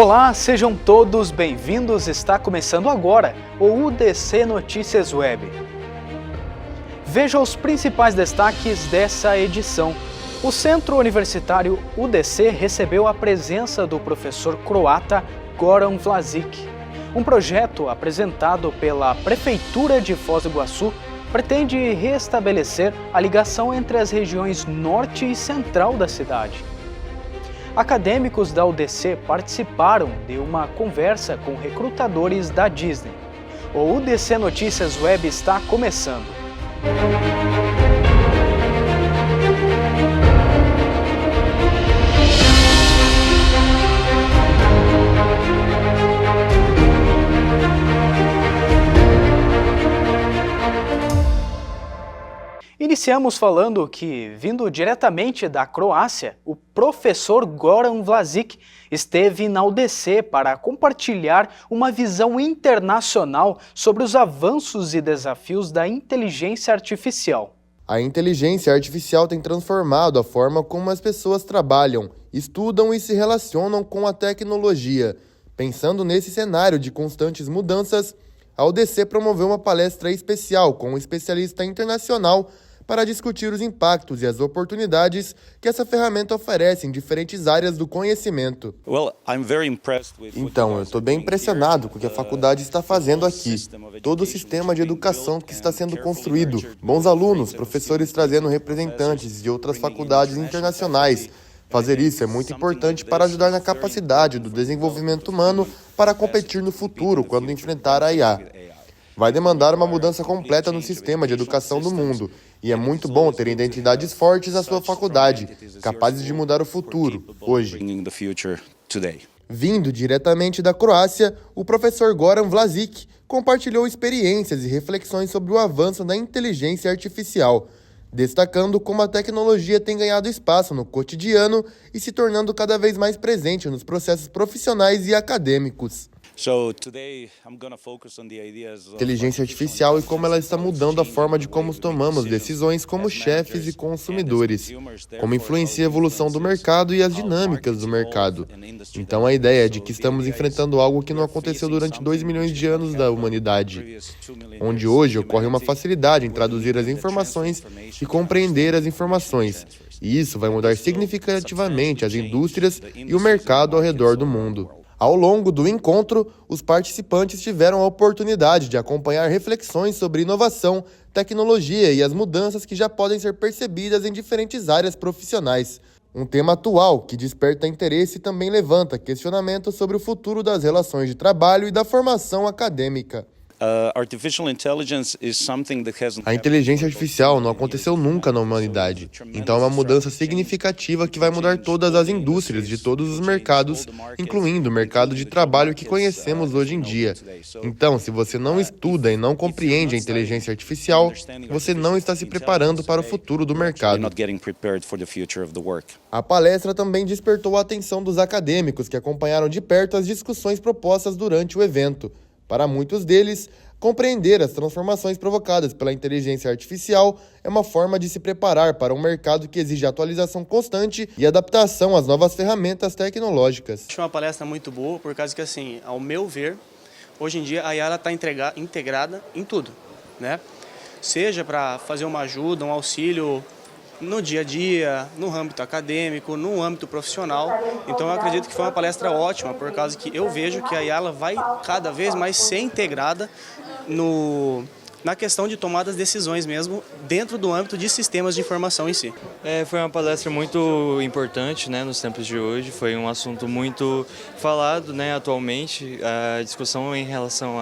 Olá, sejam todos bem-vindos. Está começando agora o UDC Notícias Web. Veja os principais destaques dessa edição. O Centro Universitário UDC recebeu a presença do professor croata Goran Vlasic. Um projeto apresentado pela Prefeitura de Foz do Iguaçu pretende restabelecer a ligação entre as regiões norte e central da cidade. Acadêmicos da UDC participaram de uma conversa com recrutadores da Disney. O UDC Notícias Web está começando. Iniciamos falando que, vindo diretamente da Croácia, o professor Goran Vlasic esteve na UDC para compartilhar uma visão internacional sobre os avanços e desafios da inteligência artificial. A inteligência artificial tem transformado a forma como as pessoas trabalham, estudam e se relacionam com a tecnologia. Pensando nesse cenário de constantes mudanças, a UDC promoveu uma palestra especial com um especialista internacional para discutir os impactos e as oportunidades que essa ferramenta oferece em diferentes áreas do conhecimento. Então, eu estou bem impressionado com o que a faculdade está fazendo aqui. Todo o sistema de educação que está sendo construído, bons alunos, professores trazendo representantes de outras faculdades internacionais. Fazer isso é muito importante para ajudar na capacidade do desenvolvimento humano para competir no futuro quando enfrentar a IA. Vai demandar uma mudança completa no sistema de educação do mundo, e é muito bom ter identidades fortes na sua faculdade, capazes de mudar o futuro, hoje. Vindo diretamente da Croácia, o professor Goran Vlasic compartilhou experiências e reflexões sobre o avanço da inteligência artificial, destacando como a tecnologia tem ganhado espaço no cotidiano e se tornando cada vez mais presente nos processos profissionais e acadêmicos. Inteligência artificial e como ela está mudando a forma de como tomamos decisões como chefes e consumidores, como influencia a evolução do mercado e as dinâmicas do mercado. Então a ideia é de que estamos enfrentando algo que não aconteceu durante 2 milhões de anos da humanidade, onde hoje ocorre uma facilidade em traduzir as informações e compreender as informações. E isso vai mudar significativamente as indústrias e o mercado ao redor do mundo. Ao longo do encontro, os participantes tiveram a oportunidade de acompanhar reflexões sobre inovação, tecnologia e as mudanças que já podem ser percebidas em diferentes áreas profissionais. Um tema atual que desperta interesse e também levanta questionamentos sobre o futuro das relações de trabalho e da formação acadêmica. A inteligência artificial não aconteceu nunca na humanidade, então é uma mudança significativa que vai mudar todas as indústrias de todos os mercados, incluindo o mercado de trabalho que conhecemos hoje em dia. Então, se você não estuda e não compreende a inteligência artificial, você não está se preparando para o futuro do mercado. A palestra também despertou a atenção dos acadêmicos que acompanharam de perto as discussões propostas durante o evento. Para muitos deles, compreender as transformações provocadas pela inteligência artificial é uma forma de se preparar para um mercado que exige atualização constante e adaptação às novas ferramentas tecnológicas. Acho uma palestra muito boa, por causa que, assim, ao meu ver, hoje em dia a IA está integrada em tudo, né? Seja para fazer uma ajuda, um auxílio no dia a dia, no âmbito acadêmico, no âmbito profissional. Então eu acredito que foi uma palestra ótima, por causa que eu vejo que a IA vai cada vez mais ser integrada na questão de tomar as decisões mesmo, dentro do âmbito de sistemas de informação em si. Foi uma palestra muito importante, né, nos tempos de hoje, foi um assunto muito falado, né, atualmente, a discussão em relação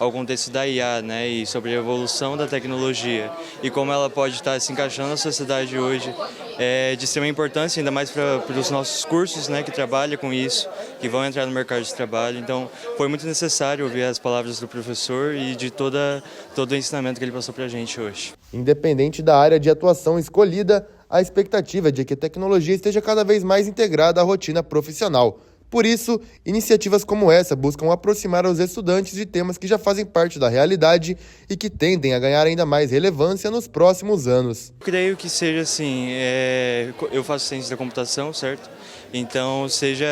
ao contexto da IA, né, e sobre a evolução da tecnologia e como ela pode estar se encaixando na sociedade hoje, é de extrema importância, ainda mais para os nossos cursos, né, que trabalham com isso, que vão entrar no mercado de trabalho. Então foi muito necessário ouvir as palavras do professor e de todo o ensinamento que ele passou para a gente hoje. Independente da área de atuação escolhida, a expectativa é de que a tecnologia esteja cada vez mais integrada à rotina profissional. Por isso, iniciativas como essa buscam aproximar os estudantes de temas que já fazem parte da realidade e que tendem a ganhar ainda mais relevância nos próximos anos. Creio que seja assim, eu faço ciência da computação, certo? Então seja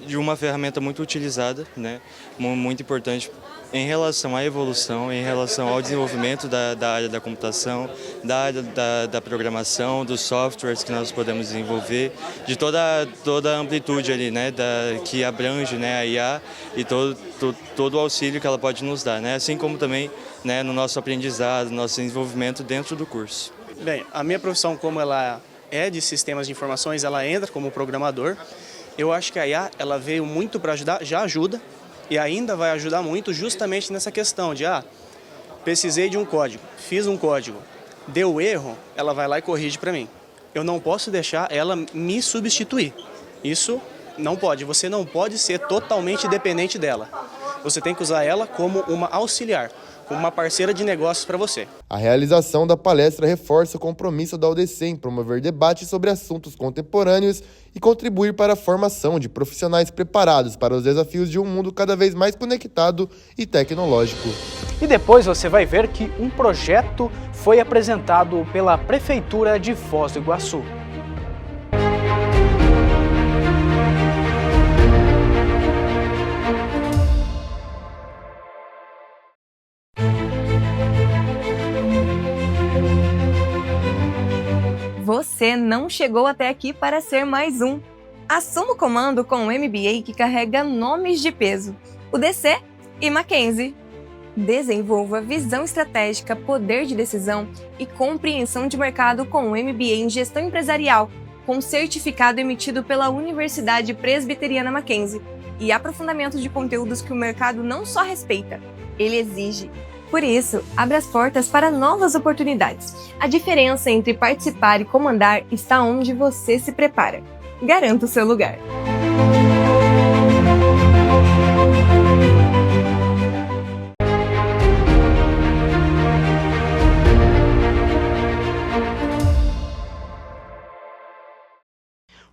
de uma ferramenta muito utilizada, né? Muito importante em relação à evolução, em relação ao desenvolvimento da área da computação, da área da programação, dos softwares que nós podemos desenvolver, de toda a amplitude ali, né, que abrange, né, a IA e todo o auxílio que ela pode nos dar, né, assim como também, né, no nosso aprendizado, no nosso desenvolvimento dentro do curso. Bem, a minha profissão, como ela é de sistemas de informações, ela entra como programador. Eu acho que a IA ela veio muito para ajudar, já ajuda, e ainda vai ajudar muito justamente nessa questão de, precisei de um código, fiz um código, deu erro, ela vai lá e corrige para mim. Eu não posso deixar ela me substituir. Isso não pode, você não pode ser totalmente dependente dela. Você tem que usar ela como uma auxiliar, como uma parceira de negócios para você. A realização da palestra reforça o compromisso da UDC em promover debates sobre assuntos contemporâneos e contribuir para a formação de profissionais preparados para os desafios de um mundo cada vez mais conectado e tecnológico. E depois você vai ver que um projeto foi apresentado pela Prefeitura de Foz do Iguaçu. Você não chegou até aqui para ser mais um. Assuma o comando com o MBA que carrega nomes de peso, UDC e Mackenzie. Desenvolva visão estratégica, poder de decisão e compreensão de mercado com o MBA em Gestão Empresarial, com certificado emitido pela Universidade Presbiteriana Mackenzie e aprofundamento de conteúdos que o mercado não só respeita, ele exige. Por isso, abre as portas para novas oportunidades. A diferença entre participar e comandar está onde você se prepara. Garanta o seu lugar.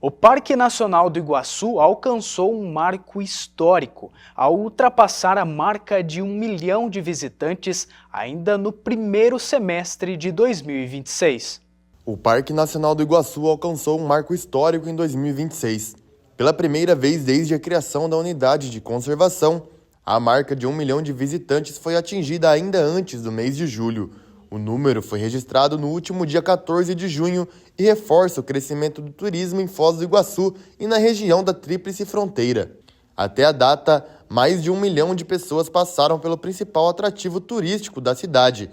O Parque Nacional do Iguaçu alcançou um marco histórico ao ultrapassar a marca de 1 milhão de visitantes ainda no primeiro semestre de 2026. O Parque Nacional do Iguaçu alcançou um marco histórico em 2026. Pela primeira vez desde a criação da unidade de conservação, a marca de 1 milhão de visitantes foi atingida ainda antes do mês de julho. O número foi registrado no último dia 14 de junho e reforça o crescimento do turismo em Foz do Iguaçu e na região da Tríplice Fronteira. Até a data, mais de 1 milhão de pessoas passaram pelo principal atrativo turístico da cidade.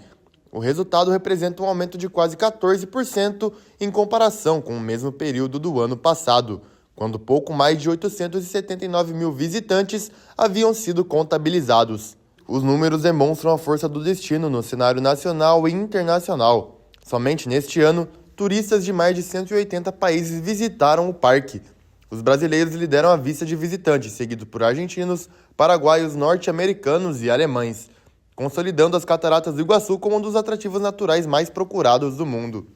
O resultado representa um aumento de quase 14% em comparação com o mesmo período do ano passado, quando pouco mais de 879 mil visitantes haviam sido contabilizados. Os números demonstram a força do destino no cenário nacional e internacional. Somente neste ano, turistas de mais de 180 países visitaram o parque. Os brasileiros lideram a lista de visitantes, seguido por argentinos, paraguaios, norte-americanos e alemães, consolidando as Cataratas do Iguaçu como um dos atrativos naturais mais procurados do mundo.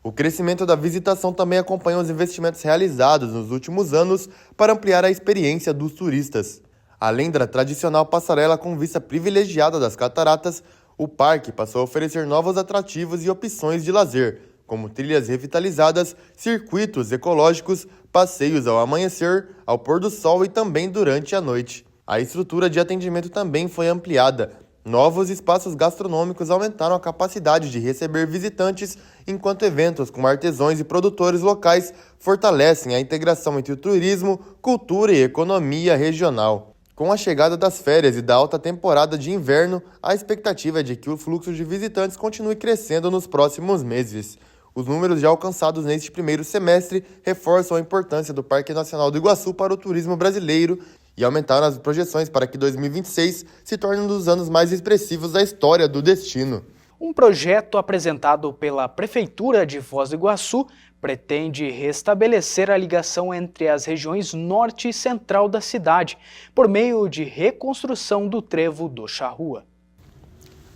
O crescimento da visitação também acompanha os investimentos realizados nos últimos anos para ampliar a experiência dos turistas. Além da tradicional passarela com vista privilegiada das cataratas, o parque passou a oferecer novos atrativos e opções de lazer, como trilhas revitalizadas, circuitos ecológicos, passeios ao amanhecer, ao pôr do sol e também durante a noite. A estrutura de atendimento também foi ampliada. Novos espaços gastronômicos aumentaram a capacidade de receber visitantes, enquanto eventos com artesãos e produtores locais fortalecem a integração entre o turismo, cultura e economia regional. Com a chegada das férias e da alta temporada de inverno, a expectativa é de que o fluxo de visitantes continue crescendo nos próximos meses. Os números já alcançados neste primeiro semestre reforçam a importância do Parque Nacional do Iguaçu para o turismo brasileiro e aumentaram as projeções para que 2026 se torne um dos anos mais expressivos da história do destino. Um projeto apresentado pela Prefeitura de Foz do Iguaçu pretende restabelecer a ligação entre as regiões norte e central da cidade, por meio de reconstrução do trevo do Charrua.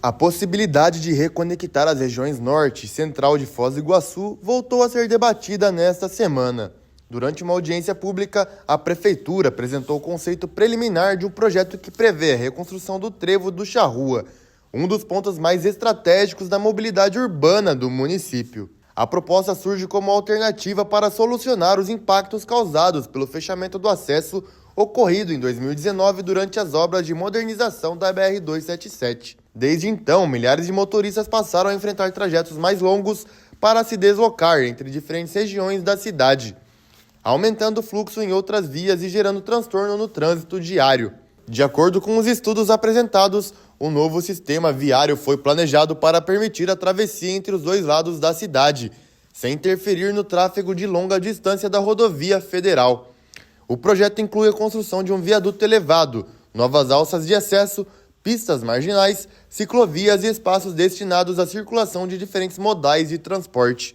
A possibilidade de reconectar as regiões norte e central de Foz do Iguaçu voltou a ser debatida nesta semana. Durante uma audiência pública, a Prefeitura apresentou o conceito preliminar de um projeto que prevê a reconstrução do trevo do Charrua, um dos pontos mais estratégicos da mobilidade urbana do município. A proposta surge como alternativa para solucionar os impactos causados pelo fechamento do acesso ocorrido em 2019 durante as obras de modernização da BR-277. Desde então, milhares de motoristas passaram a enfrentar trajetos mais longos para se deslocar entre diferentes regiões da cidade, aumentando o fluxo em outras vias e gerando transtorno no trânsito diário. De acordo com os estudos apresentados, o novo sistema viário foi planejado para permitir a travessia entre os dois lados da cidade, sem interferir no tráfego de longa distância da rodovia federal. O projeto inclui a construção de um viaduto elevado, novas alças de acesso, pistas marginais, ciclovias e espaços destinados à circulação de diferentes modais de transporte.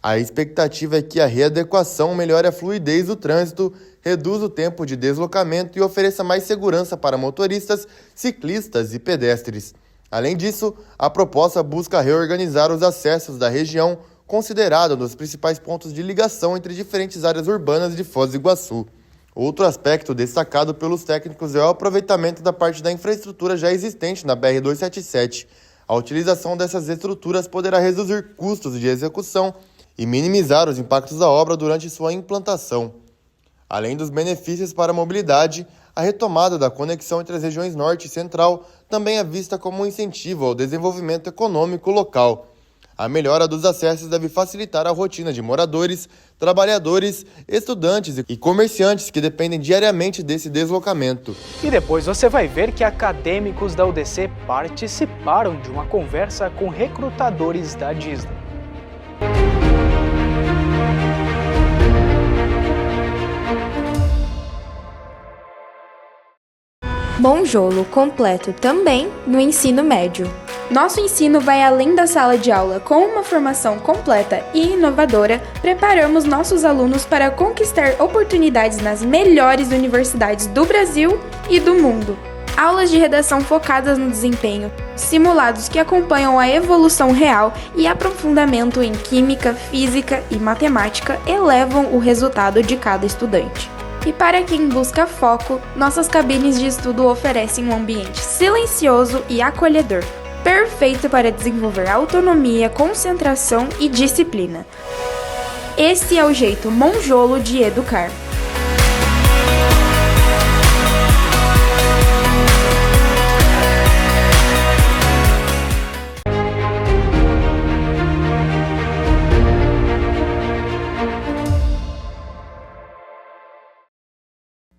A expectativa é que a readequação melhore a fluidez do trânsito, reduza o tempo de deslocamento e ofereça mais segurança para motoristas, ciclistas e pedestres. Além disso, a proposta busca reorganizar os acessos da região, considerada um dos principais pontos de ligação entre diferentes áreas urbanas de Foz do Iguaçu. Outro aspecto destacado pelos técnicos é o aproveitamento da parte da infraestrutura já existente na BR-277. A utilização dessas estruturas poderá reduzir custos de execução e minimizar os impactos da obra durante sua implantação. Além dos benefícios para a mobilidade, a retomada da conexão entre as regiões Norte e Central também é vista como um incentivo ao desenvolvimento econômico local. A melhora dos acessos deve facilitar a rotina de moradores, trabalhadores, estudantes e comerciantes que dependem diariamente desse deslocamento. E depois você vai ver que acadêmicos da UDC participaram de uma conversa com recrutadores da Disney. Monjolo completo também no ensino médio. Nosso ensino vai além da sala de aula. Com uma formação completa e inovadora, preparamos nossos alunos para conquistar oportunidades nas melhores universidades do Brasil e do mundo. Aulas de redação focadas no desempenho, simulados que acompanham a evolução real e aprofundamento em química, física e matemática elevam o resultado de cada estudante. E para quem busca foco, nossas cabines de estudo oferecem um ambiente silencioso e acolhedor, perfeito para desenvolver autonomia, concentração e disciplina. Esse é o jeito monjolo de educar.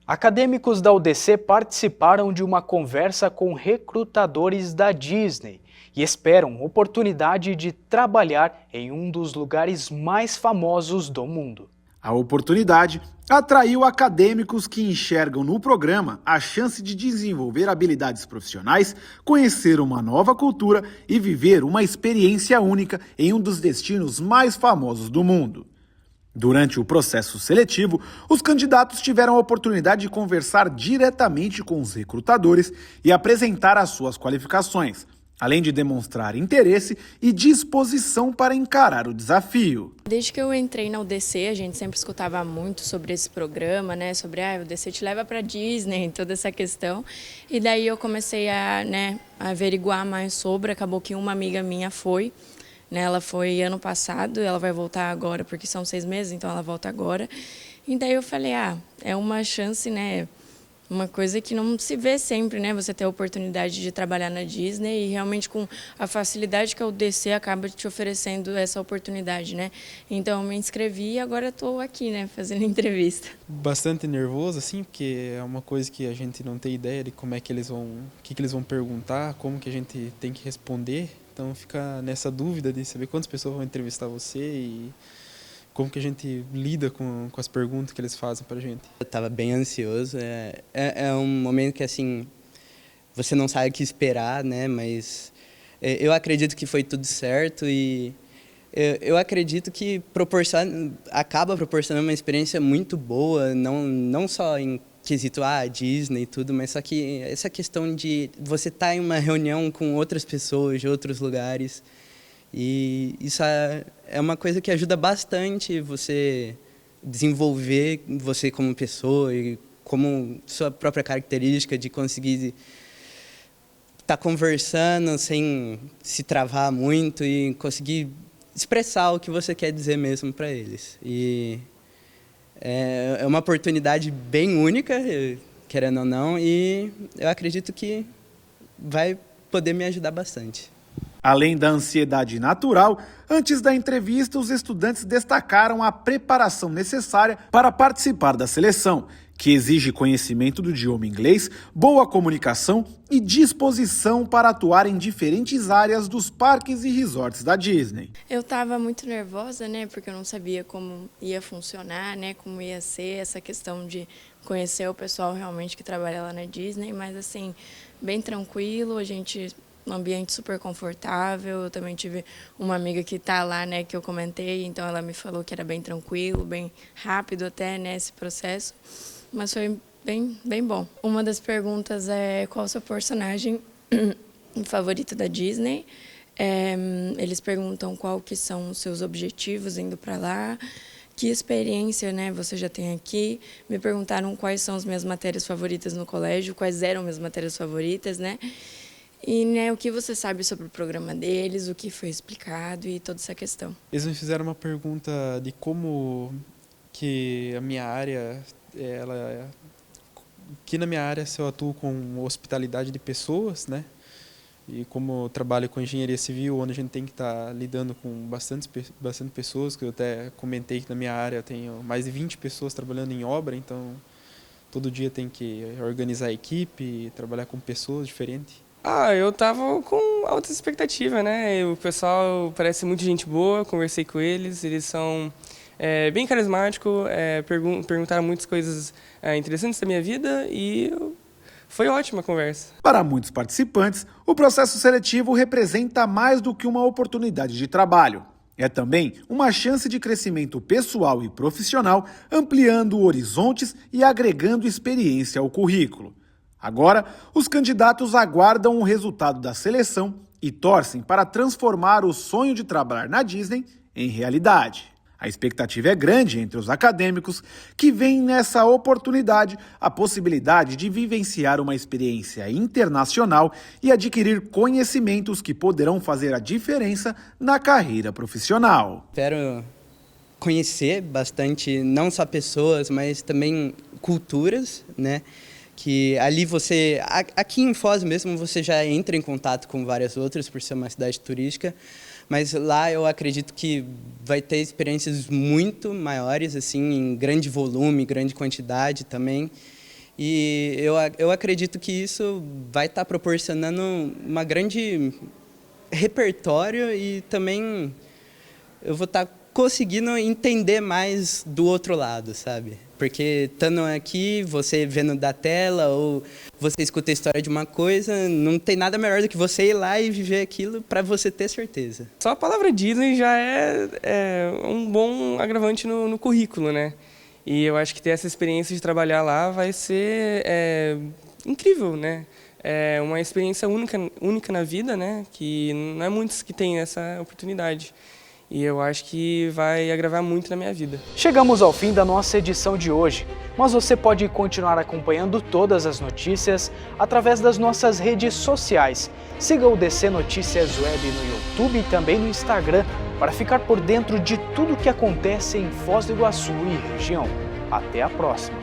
Acadêmicos da UDC participaram de uma conversa com recrutadores da Disney e esperam oportunidade de trabalhar em um dos lugares mais famosos do mundo. A oportunidade atraiu acadêmicos que enxergam no programa a chance de desenvolver habilidades profissionais, conhecer uma nova cultura e viver uma experiência única em um dos destinos mais famosos do mundo. Durante o processo seletivo, os candidatos tiveram a oportunidade de conversar diretamente com os recrutadores e apresentar as suas qualificações, além de demonstrar interesse e disposição para encarar o desafio. Desde que eu entrei na UDC, a gente sempre escutava muito sobre esse programa, né? Sobre o UDC te leva para Disney, toda essa questão. E daí eu comecei a averiguar mais sobre, acabou que uma amiga minha foi. Ela foi ano passado, ela vai voltar agora, porque são 6 meses, então ela volta agora. E daí eu falei, é uma chance, né? Uma coisa que não se vê sempre, né? Você ter a oportunidade de trabalhar na Disney e realmente com a facilidade que a UDC acaba te oferecendo essa oportunidade, né? Então eu me inscrevi e agora estou aqui, né? Fazendo entrevista. Bastante nervoso, assim, porque é uma coisa que a gente não tem ideia de como é que eles vão, o que eles vão perguntar, como que a gente tem que responder. Então fica nessa dúvida de saber quantas pessoas vão entrevistar você e como que a gente lida com as perguntas que eles fazem pra gente. Eu estava bem ansioso, é um momento que assim, você não sabe o que esperar, né, mas eu acredito que foi tudo certo e eu acredito que acaba proporcionando uma experiência muito boa, não só em quesito Disney e tudo, mas só que essa questão de você estar em uma reunião com outras pessoas de outros lugares, e isso é uma coisa que ajuda bastante você desenvolver você como pessoa e como sua própria característica de conseguir estar conversando sem se travar muito e conseguir expressar o que você quer dizer mesmo para eles. E é uma oportunidade bem única, querendo ou não, e eu acredito que vai poder me ajudar bastante. Além da ansiedade natural, antes da entrevista, os estudantes destacaram a preparação necessária para participar da seleção, que exige conhecimento do idioma inglês, boa comunicação e disposição para atuar em diferentes áreas dos parques e resorts da Disney. Eu estava muito nervosa, né, porque eu não sabia como ia funcionar, né, como ia ser essa questão de conhecer o pessoal realmente que trabalha lá na Disney, mas assim, bem tranquilo, um ambiente super confortável. Eu também tive uma amiga que está lá, né, que eu comentei, então ela me falou que era bem tranquilo, bem rápido até, né, esse processo, mas foi bem bom. Uma das perguntas é qual o seu personagem favorito da Disney. Eles perguntam qual que são os seus objetivos indo para lá, que experiência, né, você já tem aqui. Me perguntaram quais são as minhas matérias favoritas no colégio, quais eram minhas matérias favoritas, né? E, né, o que você sabe sobre o programa deles, o que foi explicado e toda essa questão. Eles me fizeram uma pergunta de como que a minha área, que na minha área se eu atuo com hospitalidade de pessoas, né? E como eu trabalho com engenharia civil, onde a gente tem que estar lidando com bastante pessoas, que eu até comentei que na minha área eu tenho mais de 20 pessoas trabalhando em obra, então todo dia tem que organizar a equipe, trabalhar com pessoas diferentes. Eu tava com altas expectativas, né? O pessoal parece muito gente boa, conversei com eles são bem carismáticos, perguntaram muitas coisas interessantes da minha vida e foi ótima a conversa. Para muitos participantes, o processo seletivo representa mais do que uma oportunidade de trabalho. É também uma chance de crescimento pessoal e profissional, ampliando horizontes e agregando experiência ao currículo. Agora, os candidatos aguardam o resultado da seleção e torcem para transformar o sonho de trabalhar na Disney em realidade. A expectativa é grande entre os acadêmicos, que veem nessa oportunidade a possibilidade de vivenciar uma experiência internacional e adquirir conhecimentos que poderão fazer a diferença na carreira profissional. Espero conhecer bastante, não só pessoas, mas também culturas, né? Que ali aqui em Foz mesmo, você já entra em contato com várias outras, por ser uma cidade turística, mas lá eu acredito que vai ter experiências muito maiores, assim, em grande volume, grande quantidade também, e eu acredito que isso vai estar proporcionando uma grande repertório e também eu vou estar conseguindo entender mais do outro lado, sabe? Porque estando aqui, você vendo da tela ou você escuta a história de uma coisa, não tem nada melhor do que você ir lá e viver aquilo para você ter certeza. Só a palavra Disney já é um bom agravante no currículo, né? E eu acho que ter essa experiência de trabalhar lá vai ser incrível, né? É uma experiência única na vida, né? Que não é muitos que têm essa oportunidade. E eu acho que vai agravar muito na minha vida. Chegamos ao fim da nossa edição de hoje, mas você pode continuar acompanhando todas as notícias através das nossas redes sociais. Siga o DC Notícias Web no YouTube e também no Instagram para ficar por dentro de tudo o que acontece em Foz do Iguaçu e região. Até a próxima!